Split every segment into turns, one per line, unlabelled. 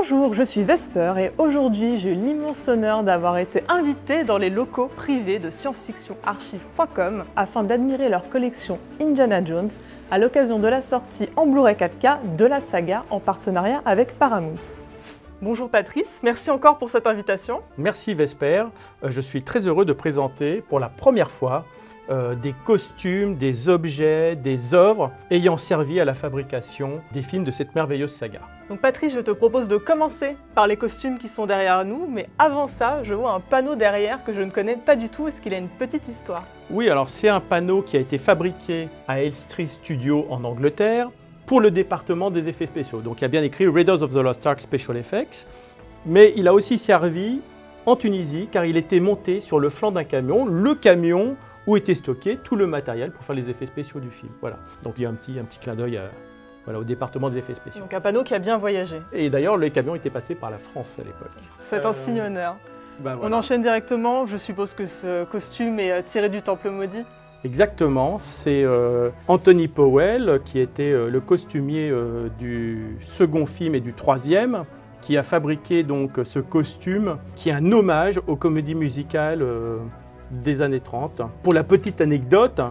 Bonjour, je suis Vesper et aujourd'hui j'ai l'immense honneur d'avoir été invitée dans les locaux privés de science-fiction-archive.com afin d'admirer leur collection Indiana Jones à l'occasion de la sortie en Blu-ray 4K de la saga en partenariat avec Paramount. Bonjour Patrice, merci encore pour cette invitation.
Merci Vesper, je suis très heureux de présenter pour la première fois des costumes, des objets, des œuvres ayant servi à la fabrication des films de cette merveilleuse saga.
Donc Patrice, je te propose de commencer par les costumes qui sont derrière nous, mais avant ça, je vois un panneau derrière que je ne connais pas du tout. Est-ce qu'il a une petite histoire?
Oui, alors c'est un panneau qui a été fabriqué à Elstree Studios en Angleterre pour le département des effets spéciaux. Donc il y a bien écrit Raiders of the Lost Ark Special Effects, mais il a aussi servi en Tunisie car il était monté sur le flanc d'un camion, le camion où était stocké tout le matériel pour faire les effets spéciaux du film. Voilà. Donc il y a un petit clin d'œil au département des effets spéciaux.
Donc un panneau qui a bien voyagé.
Et d'ailleurs, les camions étaient passés par la France à l'époque.
C'est un signe honneur.
Voilà.
On enchaîne directement, je suppose que ce costume est tiré du Temple Maudit.
Exactement, c'est Anthony Powell, qui était le costumier du second film et du troisième, qui a fabriqué donc ce costume, qui est un hommage aux comédies musicales des années 30. Pour la petite anecdote,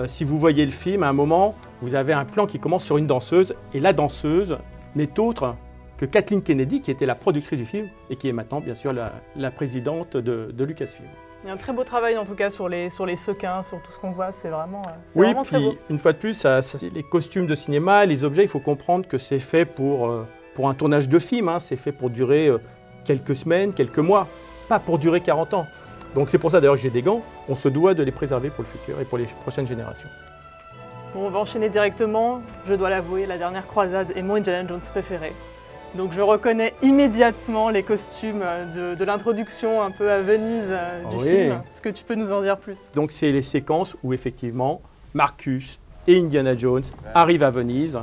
si vous voyez le film, à un moment, vous avez un plan qui commence sur une danseuse, et la danseuse n'est autre que Kathleen Kennedy, qui était la productrice du film, et qui est maintenant, bien sûr, la présidente de Lucasfilm.
Il y a un très beau travail, en tout cas, sur les sequins, sur tout ce qu'on voit, c'est vraiment,
oui,
vraiment très beau.
Une fois de plus, les costumes de cinéma, les objets, il faut comprendre que c'est fait pour un tournage de film, hein, c'est fait pour durer quelques semaines, quelques mois, pas pour durer 40 ans. Donc c'est pour ça d'ailleurs que j'ai des gants, on se doit de les préserver pour le futur et pour les prochaines générations.
Bon, on va enchaîner directement, je dois l'avouer, la dernière croisade est mon Indiana Jones préféré. Donc je reconnais immédiatement les costumes de l'introduction un peu à Venise du film. Est-ce que tu peux nous en dire plus?
Donc c'est les séquences où effectivement Marcus et Indiana Jones arrivent à Venise,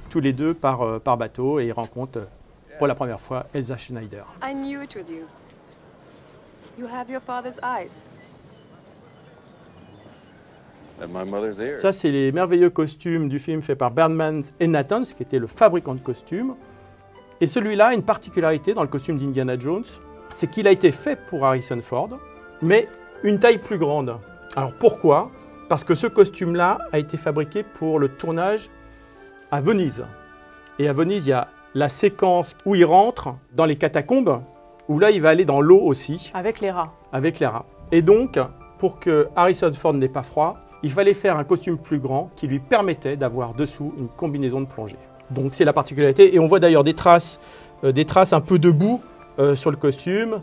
tous les deux par bateau, et ils rencontrent pour la première fois Elsa Schneider.
I knew it was you. You have your father's eyes.
And my mother's ears.
Ça, c'est les merveilleux costumes du film fait par Bergman et Nathans, qui était le fabricant de costumes. Et celui-là a une particularité dans le costume d'Indiana Jones, c'est qu'il a été fait pour Harrison Ford, mais une taille plus grande. Alors pourquoi? Parce que ce costume-là a été fabriqué pour le tournage à Venise. Et à Venise, il y a la séquence où il rentre dans les catacombes, où là, il va aller dans l'eau aussi.
Avec les rats.
Avec les rats. Et donc, pour que Harrison Ford n'ait pas froid, il fallait faire un costume plus grand qui lui permettait d'avoir dessous une combinaison de plongée. Donc c'est la particularité. Et on voit d'ailleurs des traces un peu de boue sur le costume,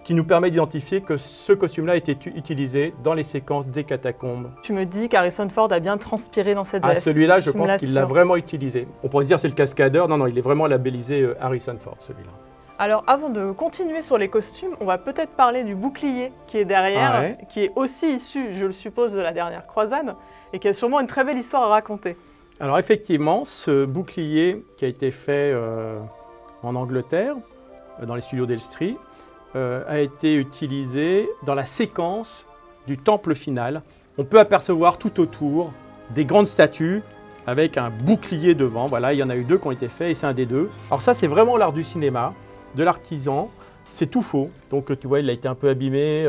qui nous permet d'identifier que ce costume-là a été utilisé dans les séquences des catacombes.
Tu me dis qu'Harrison Ford a bien transpiré dans cette veste.
Celui-là, je pense qu'il l'a vraiment utilisé. On pourrait se dire c'est le cascadeur. Non, non, il est vraiment labellisé Harrison Ford, celui-là.
Alors avant de continuer sur les costumes, on va peut-être parler du bouclier qui est derrière, qui est aussi issu, je le suppose, de la dernière croisade, et qui a sûrement une très belle histoire à raconter.
Alors effectivement, ce bouclier qui a été fait en Angleterre, dans les studios d'Elstree, a été utilisé dans la séquence du temple final. On peut apercevoir tout autour des grandes statues avec un bouclier devant. Voilà, il y en a eu deux qui ont été faits et c'est un des deux. Alors ça, c'est vraiment l'art du cinéma, de l'artisan. C'est tout faux. Donc tu vois, il a été un peu abîmé.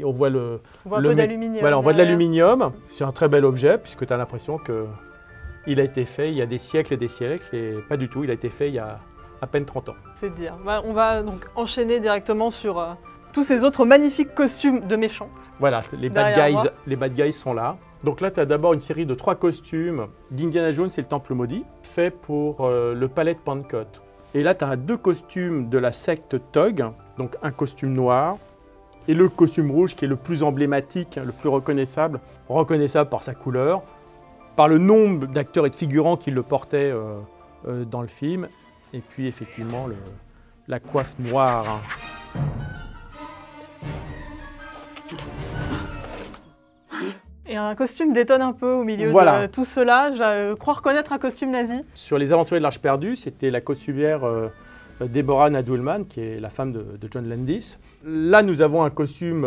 On voit un peu
d'aluminium.
Voilà, on voit de l'aluminium. C'est un très bel objet puisque tu as l'impression qu'il a été fait il y a des siècles et pas du tout. Il a été fait il y a à peine 30 ans.
C'est dire. On va donc enchaîner directement sur tous ces autres magnifiques costumes de méchants.
Voilà, les bad guys sont là. Donc là, tu as d'abord une série de 3 costumes d'Indiana Jones et le Temple Maudit, faits pour le palais de Pentecôte. Et là, tu as 2 costumes de la secte Tog, donc un costume noir et le costume rouge qui est le plus emblématique, le plus reconnaissable par sa couleur, par le nombre d'acteurs et de figurants qui le portaient dans le film, et puis effectivement la coiffe noire.
Et un costume détonne un peu au milieu de tout cela. Je crois reconnaître un costume nazi.
Sur Les Aventuriers de l'Arche perdue, c'était la costumière Deborah Nadoulman, qui est la femme de John Landis. Là, nous avons un costume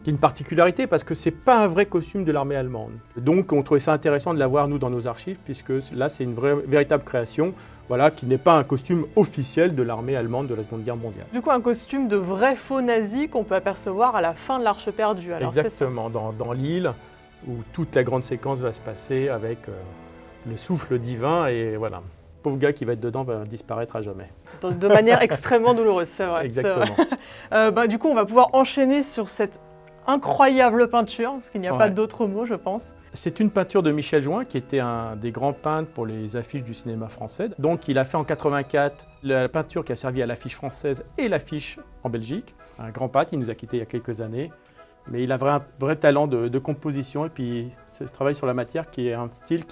qui est une particularité parce que ce n'est pas un vrai costume de l'armée allemande. Donc on trouvait ça intéressant de l'avoir nous dans nos archives puisque là c'est une véritable création, voilà, qui n'est pas un costume officiel de l'armée allemande de la Seconde Guerre mondiale.
Du coup un costume de vrai faux nazi qu'on peut apercevoir à la fin de l'Arche perdue. Alors,
exactement, dans l'île où toute la grande séquence va se passer avec le souffle divin et voilà. Le pauvre gars qui va être dedans va disparaître à jamais.
De manière extrêmement douloureuse, c'est vrai.
Exactement.
Vrai. Du coup on va pouvoir enchaîner sur cette incroyable peinture, parce qu'il n'y a pas d'autre mot, je pense.
C'est une peinture de Michel Join, qui était un des grands peintres pour les affiches du cinéma français. Donc il a fait en 84 la peinture qui a servi à l'affiche française et l'affiche en Belgique. Un grand peintre, il nous a quittés il y a quelques années. Mais il a un vrai talent de composition et puis ce travail sur la matière qui est un style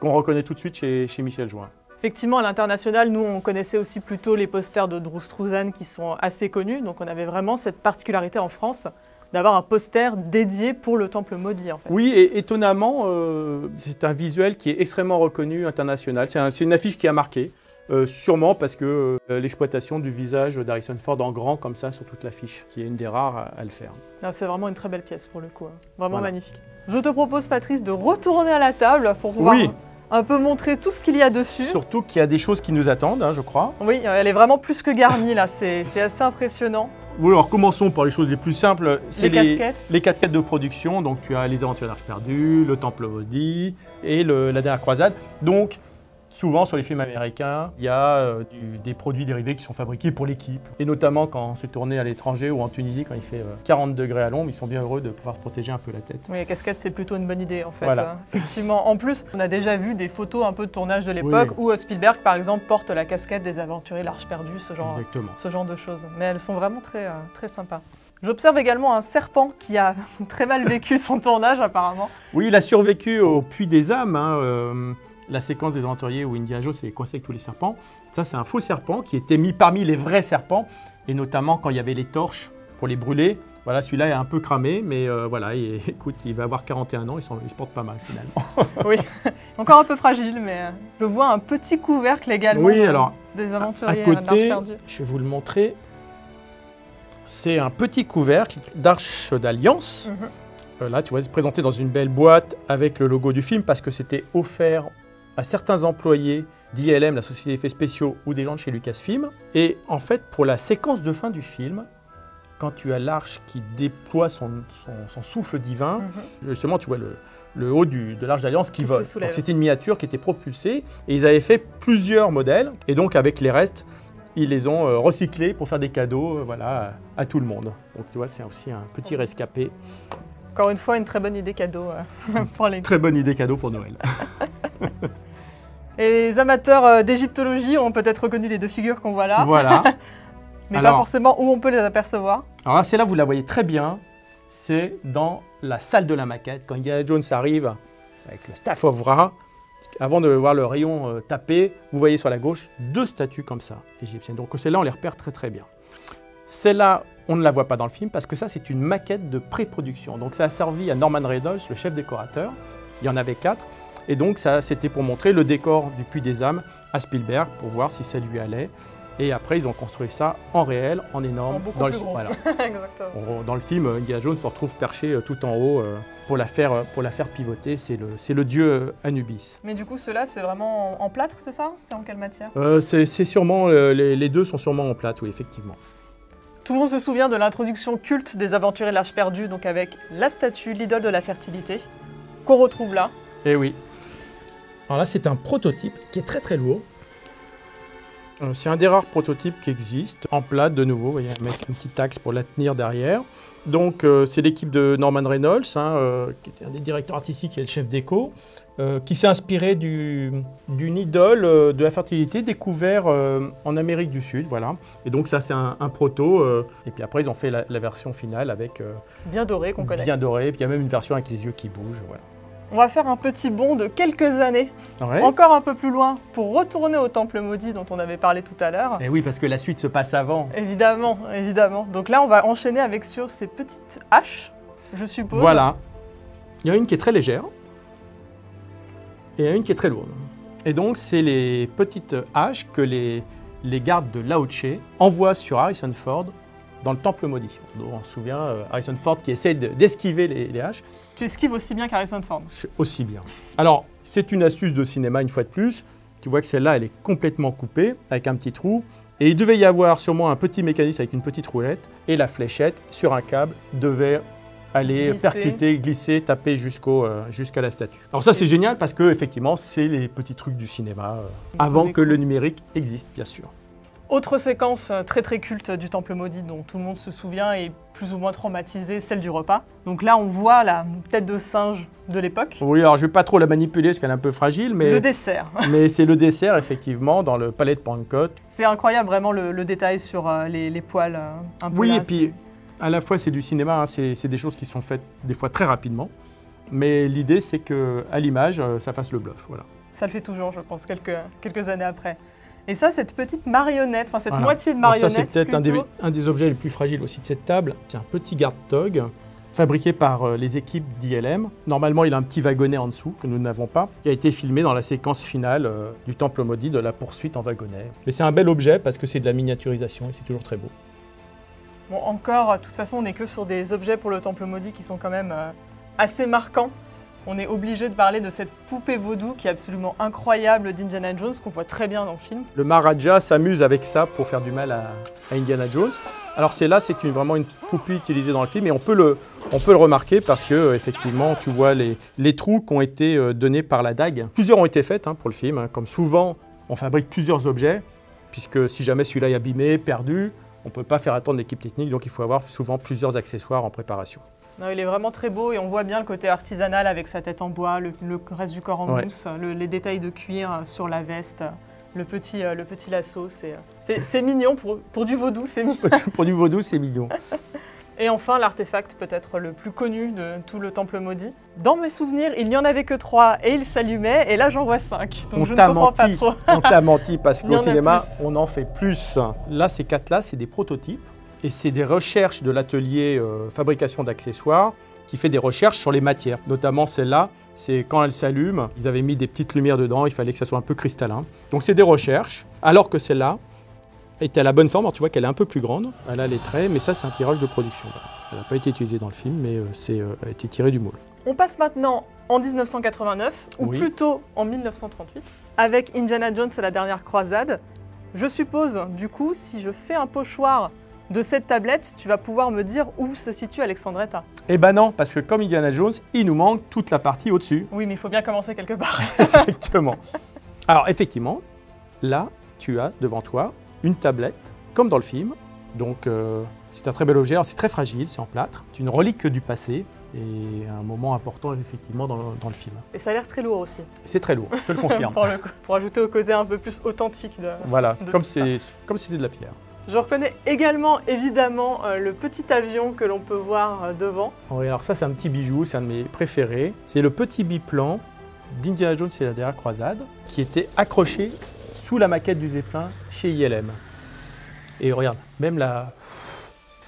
qu'on reconnaît tout de suite chez Michel Join.
Effectivement, à l'international, nous, on connaissait aussi plutôt les posters de Drew Struzan qui sont assez connus. Donc on avait vraiment cette particularité en France d'avoir un poster dédié pour le Temple maudit, en fait.
Oui, et étonnamment, c'est un visuel qui est extrêmement reconnu international. C'est une affiche qui a marqué, sûrement parce que l'exploitation du visage d'Harrison Ford en grand comme ça sur toute l'affiche, qui est une des rares à le faire.
C'est vraiment une très belle pièce pour le coup, hein. Vraiment magnifique. Je te propose, Patrice, de retourner à la table pour pouvoir un peu montrer tout ce qu'il y a dessus.
Surtout qu'il y a des choses qui nous attendent, hein, je crois.
Oui, elle est vraiment plus que garnie là, c'est assez impressionnant.
Oui, alors commençons par les choses les plus simples. C'est
casquettes.
Les casquettes de production. Donc tu as les Aventures de l'Arche perdue, le Temple maudit et la dernière croisade. Donc souvent sur les films américains, il y a des produits dérivés qui sont fabriqués pour l'équipe. Et notamment quand c'est tourné à l'étranger ou en Tunisie, quand il fait 40 degrés à l'ombre, ils sont bien heureux de pouvoir se protéger un peu la tête.
Oui, les casquettes, c'est plutôt une bonne idée en fait.
Voilà.
Effectivement. En plus, on a déjà vu des photos un peu de tournage de l'époque où Spielberg, par exemple, porte la casquette des Aventuriers de l'Arche perdue, ce genre de choses. Mais elles sont vraiment très, très sympas. J'observe également un serpent qui a très mal vécu son tournage apparemment.
Oui, il a survécu au Puits des âmes. Hein, la séquence des Aventuriers où Indiana Jones est coincé avec tous les serpents. Ça, c'est un faux serpent qui était mis parmi les vrais serpents, et notamment quand il y avait les torches pour les brûler. Voilà, celui-là est un peu cramé, mais voilà, écoute, il va avoir 41 ans, il se porte pas mal finalement.
Oui, encore un peu fragile, mais je vois un petit couvercle également des Aventuriers
à côté,
d'Arche perdue.
Je vais vous le montrer. C'est un petit couvercle d'Arche d'Alliance. Là, tu vois, présenté dans une belle boîte avec le logo du film parce que c'était offert à certains employés d'ILM, la société d'effets spéciaux, ou des gens de chez Lucasfilm. Et en fait, pour la séquence de fin du film, quand tu as l'arche qui déploie son souffle divin, justement, tu vois le haut de l'arche d'Alliance qui vole. Donc c'était une miniature qui était propulsée, et ils avaient fait plusieurs modèles, et donc avec les restes, ils les ont recyclés pour faire des cadeaux à tout le monde. Donc tu vois, c'est aussi un petit rescapé.
Encore une fois, une très bonne idée cadeau pour les...
Très bonne idée cadeau pour Noël.
Et les amateurs d'égyptologie ont peut-être reconnu les deux figures qu'on voit là.
Voilà.
Mais pas forcément où on peut les apercevoir.
Alors là, celle-là, vous la voyez très bien. C'est dans la salle de la maquette. Quand Indiana Jones arrive avec le Staff of Ra, avant de voir le rayon taper, vous voyez sur la gauche deux statues comme ça, égyptiennes. Donc celle-là, on les repère très très bien. Celle-là, on ne la voit pas dans le film parce que ça, c'est une maquette de pré-production. Donc ça a servi à Norman Reynolds, le chef décorateur. Il y en avait 4. Et donc ça, c'était pour montrer le décor du Puits des âmes à Spielberg, pour voir si ça lui allait. Et après, ils ont construit ça en réel, en énorme.
Dans le, voilà.
Dans le film, Indiana Jones se retrouve perché tout en haut pour la faire pivoter. C'est le dieu Anubis.
Mais du coup, ceux-là, c'est vraiment en plâtre, c'est ça? C'est en quelle matière?
C'est sûrement, les deux sont sûrement en plâtre, oui, effectivement.
Tout le monde se souvient de l'introduction culte des Aventuriers de l'Arche perdue, donc avec la statue, l'idole de la fertilité, qu'on retrouve là.
Eh oui. Alors là, c'est un prototype qui est très très lourd. C'est un des rares prototypes qui existent, en plâtre de nouveau, vous voyez, avec un petit axe pour la tenir derrière. Donc c'est l'équipe de Norman Reynolds, qui était un des directeurs artistiques et le chef déco, qui s'est inspiré d'une idole de la fertilité découverte en Amérique du Sud, voilà. Et donc ça c'est un proto, et puis après ils ont fait la version finale avec...
bien doré qu'on connaît.
Bien doré, et puis il y a même une version avec les yeux qui bougent, voilà.
On va faire un petit bond de quelques années, encore un peu plus loin, pour retourner au Temple maudit dont on avait parlé tout à l'heure.
Et oui, parce que la suite se passe avant.
Évidemment, évidemment. Donc là, on va enchaîner avec sur ces petites haches, je suppose.
Voilà. Il y en a une qui est très légère, et il y en a une qui est très lourde. Et donc, c'est les petites haches que les gardes de Lao Tse envoient sur Harrison Ford dans le Temple Maudit. On se souvient, Harrison Ford qui essaie d'esquiver les haches.
Tu esquives aussi bien qu'Harrison Ford.
Aussi bien. Alors, c'est une astuce de cinéma une fois de plus. Tu vois que celle-là, elle est complètement coupée, avec un petit trou. Et il devait y avoir sûrement un petit mécanisme avec une petite roulette. Et la fléchette, sur un câble, devait aller percuter, glisser, taper jusqu'à la statue. Alors ça, c'est génial parce que effectivement, c'est les petits trucs du cinéma, avant que le numérique existe, bien sûr.
Autre séquence très très culte du Temple Maudit dont tout le monde se souvient et plus ou moins traumatisée, celle du repas. Donc là, on voit la tête de singe de l'époque.
Oui, alors je ne vais pas trop la manipuler parce qu'elle est un peu fragile, mais...
Le dessert.
Mais c'est le dessert, effectivement, dans le palais de Pankot.
C'est incroyable, vraiment, le détail sur les poils un peu
Oui,
là,
et puis, à la fois, c'est du cinéma, hein, c'est des choses qui sont faites des fois très rapidement. Mais l'idée, c'est qu'à l'image, ça fasse le bluff, voilà.
Ça le fait toujours, je pense, quelques années après. Et ça, cette petite marionnette, enfin cette
Voilà.
moitié de
Alors
marionnette.
ça, c'est peut-être un des objets les plus fragiles aussi de cette table. C'est un petit garde-tog fabriqué par les équipes d'ILM. Normalement, il a un petit wagonnet en dessous que nous n'avons pas, qui a été filmé dans la séquence finale du Temple Maudit, de la poursuite en wagonnet. Mais c'est un bel objet parce que c'est de la miniaturisation et c'est toujours très beau.
Bon, encore, de toute façon, on n'est que sur des objets pour le Temple Maudit qui sont quand même assez marquants. On est obligé de parler de cette poupée vaudou qui est absolument incroyable d'Indiana Jones, qu'on voit très bien dans le film.
Le Maharaja s'amuse avec ça pour faire du mal à Indiana Jones. Alors c'est vraiment une poupée utilisée dans le film et on peut le remarquer parce que effectivement tu vois les trous qui ont été donnés par la dague. Plusieurs ont été faites pour le film, comme souvent on fabrique plusieurs objets, puisque si jamais celui-là est abîmé, perdu, on ne peut pas faire attendre l'équipe technique, donc il faut avoir souvent plusieurs accessoires en préparation.
Non, il est vraiment très beau et on voit bien le côté artisanal avec sa tête en bois, le reste du corps en mousse, les détails de cuir sur la veste, le petit lasso. C'est mignon pour du vaudou, c'est mignon.
Pour du vaudou, c'est mignon.
Et enfin, l'artefact peut-être le plus connu de tout le Temple Maudit. Dans mes souvenirs, il n'y en avait que 3 et ils s'allumaient, et là j'en vois 5. Donc je ne comprends pas trop.
On t'a menti parce qu'au cinéma, on en fait plus. Là, ces 4-là, c'est des prototypes. Et c'est des recherches de l'atelier fabrication d'accessoires qui fait des recherches sur les matières. Notamment celle-là, c'est quand elle s'allume, ils avaient mis des petites lumières dedans, il fallait que ça soit un peu cristallin. Donc c'est des recherches, alors que celle-là était à la bonne forme. Alors tu vois qu'elle est un peu plus grande, elle a les traits, mais ça c'est un tirage de production. Elle n'a pas été utilisée dans le film, mais elle a été tirée du moule.
On passe maintenant en 1989, ou plutôt en 1938, avec Indiana Jones et la dernière croisade. Je suppose, du coup, si je fais un pochoir de cette tablette, tu vas pouvoir me dire où se situe Alexandretta.
Eh ben non, parce que comme Indiana Jones, il nous manque toute la partie au-dessus.
Oui, mais il faut bien commencer quelque part.
Exactement. Alors effectivement, là, tu as devant toi une tablette, comme dans le film. Donc c'est un très bel objet. Alors c'est très fragile, c'est en plâtre. C'est une relique du passé et un moment important effectivement dans le film.
Et ça a l'air très lourd aussi.
C'est très lourd, je te le confirme.
pour ajouter au côté un peu plus authentique de.
Voilà, comme si c'était de la pierre.
Je reconnais également, évidemment, le petit avion que l'on peut voir devant.
Oui, alors ça, c'est un petit bijou, c'est un de mes préférés. C'est le petit biplan d'Indiana Jones et la dernière croisade, qui était accroché sous la maquette du Zeppelin chez ILM. Et regarde, même la...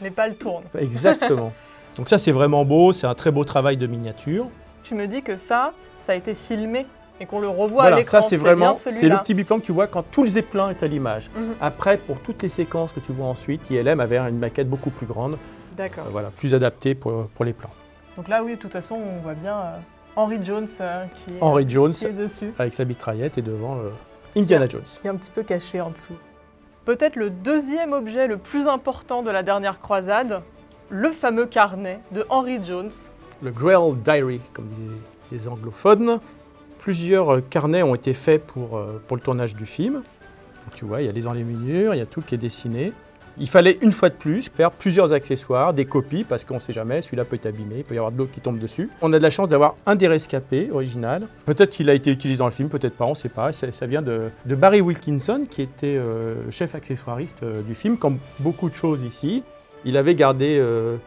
Les pales tournent.
Exactement. Donc ça, c'est vraiment beau, c'est un très beau travail de miniature.
Tu me dis que ça a été filmé et qu'on le revoit
voilà,
à l'écran,
ça c'est le petit biplan que tu vois quand tout le Zeppelin est à l'image. Après, pour toutes les séquences que tu vois ensuite, ILM avait une maquette beaucoup plus grande.
D'accord.
Voilà, plus adaptée pour les plans.
Donc là, oui, de toute façon, on voit bien Henry Jones qui est dessus.
Avec sa mitraillette et devant Indiana Jones.
Qui est un petit peu caché en dessous. Peut-être le deuxième objet le plus important de la dernière croisade, le fameux carnet de Henry Jones.
Le Grail Diary, comme disaient les anglophones. Plusieurs carnets ont été faits pour le tournage du film. Donc, tu vois, il y a les enluminures, il y a tout qui est dessiné. Il fallait une fois de plus faire plusieurs accessoires, des copies, parce qu'on ne sait jamais, celui-là peut être abîmé, il peut y avoir de l'eau qui tombe dessus. On a de la chance d'avoir un des rescapés original. Peut-être qu'il a été utilisé dans le film, peut-être pas, on ne sait pas. Ça vient de Barry Wilkinson, qui était chef accessoiriste du film, comme beaucoup de choses ici. Il avait gardé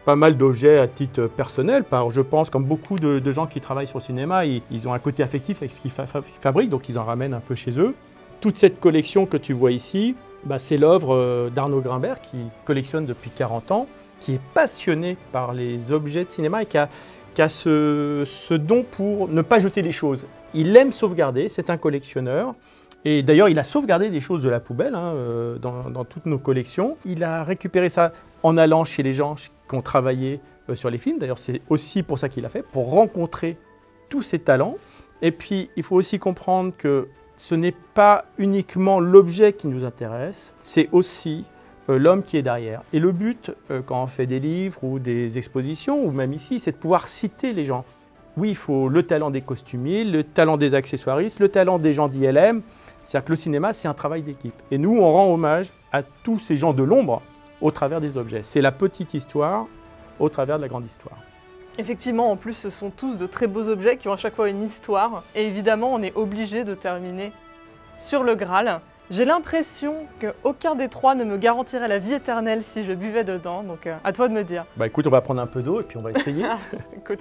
pas mal d'objets à titre personnel, je pense, comme beaucoup de gens qui travaillent sur le cinéma, ils ont un côté affectif avec ce qu'ils fabriquent, donc ils en ramènent un peu chez eux. Toute cette collection que tu vois ici, c'est l'œuvre d'Arnaud Grimbert, qui collectionne depuis 40 ans, qui est passionné par les objets de cinéma et qui a ce don pour ne pas jeter les choses. Il aime sauvegarder, c'est un collectionneur. Et d'ailleurs, il a sauvegardé des choses de la poubelle dans toutes nos collections. Il a récupéré ça en allant chez les gens qui ont travaillé sur les films. D'ailleurs, c'est aussi pour ça qu'il l'a fait, pour rencontrer tous ces talents. Et puis, il faut aussi comprendre que ce n'est pas uniquement l'objet qui nous intéresse, c'est aussi l'homme qui est derrière. Et le but, quand on fait des livres ou des expositions, ou même ici, c'est de pouvoir citer les gens. Oui, il faut le talent des costumiers, le talent des accessoiristes, le talent des gens d'ILM. C'est-à-dire que le cinéma, c'est un travail d'équipe. Et nous, on rend hommage à tous ces gens de l'ombre au travers des objets. C'est la petite histoire au travers de la grande histoire. Effectivement,
en plus, ce sont tous de très beaux objets qui ont à chaque fois une histoire. Et évidemment, on est obligé de terminer sur le Graal. J'ai l'impression qu'aucun des trois ne me garantirait la vie éternelle si je buvais dedans. Donc, à toi de me dire.
Bah écoute, on va prendre un peu d'eau et puis on va essayer.
Écoute.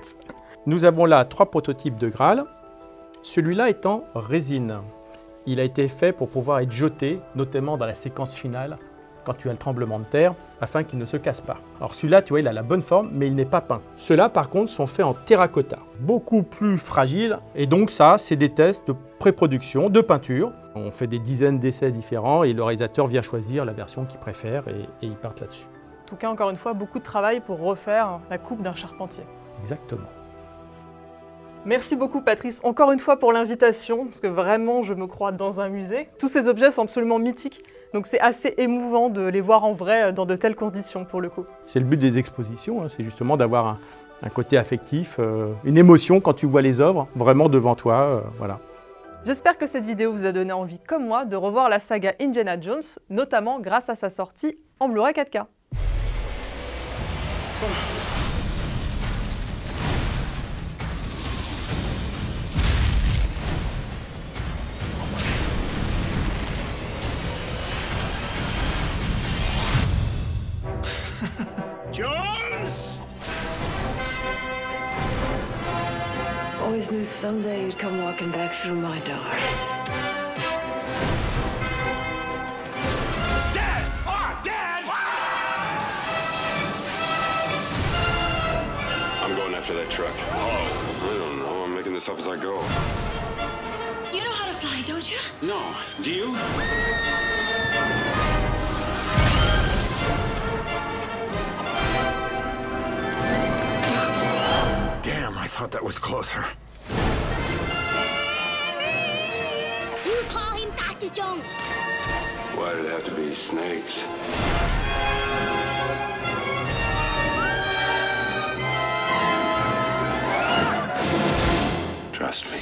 Nous avons là 3 prototypes de Graal. Celui-là est en résine. Il a été fait pour pouvoir être jeté, notamment dans la séquence finale, quand tu as le tremblement de terre, afin qu'il ne se casse pas. Alors celui-là, tu vois, il a la bonne forme, mais il n'est pas peint. Ceux-là, par contre, sont faits en terracotta, beaucoup plus fragiles. Et donc ça, c'est des tests de pré-production, de peinture. On fait des dizaines d'essais différents et le réalisateur vient choisir la version qu'il préfère et ils partent là-dessus.
En tout cas, encore une fois, beaucoup de travail pour refaire la coupe d'un charpentier.
Exactement.
Merci beaucoup Patrice, encore une fois pour l'invitation, parce que vraiment je me crois dans un musée. Tous ces objets sont absolument mythiques, donc c'est assez émouvant de les voir en vrai dans de telles conditions pour le coup.
C'est le but des expositions, c'est justement d'avoir un côté affectif, une émotion quand tu vois les œuvres vraiment devant toi, voilà.
J'espère que cette vidéo vous a donné envie, comme moi, de revoir la saga Indiana Jones, notamment grâce à sa sortie en Blu-ray 4K.
Jones!
Always knew someday you'd come walking back through my door.
Dad! Ah, Dad!
I'm going after that truck. Oh, I don't know. I'm making this up as I go.
You know how to fly, don't you?
No. Do you? Damn, I thought that was closer.
You call him Dr. Jones.
Why did it have to be snakes? Trust me.